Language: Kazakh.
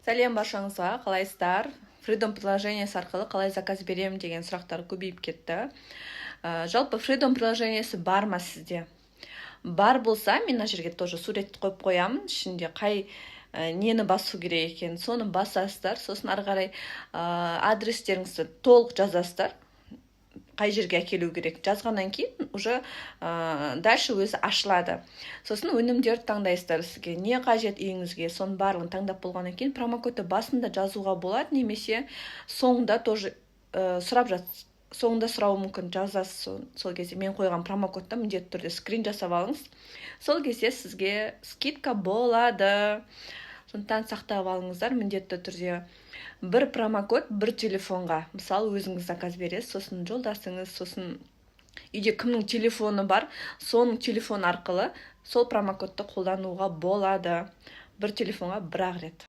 Сәлем баршаңызға, қалайсыздар? Freedom приложениесі арқылы қалай заказ беремін деген сұрақтар көбейіп кетті. Жалпы Freedom приложениесі бар ма сізде? Бар болса, мен мына жерге тоже сурет қойып қоямын. Ішінде қай нені басу керек екен, соны басасыздар. Сосын ары қарай адрестеріңізді толық жазасыздар. Қай жерге әкелу керек жазғаннан кейін уже дальше өзі ашылады. Сосын өнімдерді таңдайсыздар, сізге не қажет үйіңізге, соның барлығын таңдап болғаннан кейін промокодты басында жазуға болады, немесе соңында тоже соңында сұрауы мүмкін, жазасыз. Сол кезде мен қойған промокодта міндетті түрде скрин жасап алыңыз. Сол кезде сізге скидка болады. Сондықтан сақтап алыңыздар, міндетті түрде. Бір промокод бір телефонға. Мысалы, өзіңіз заказ бересіз, сосын жолдасыңыз, сосын үйде кімнің телефоны бар, соның телефон арқылы сол промокодты қолдануға болады. Бір телефонға бір-ақ рет.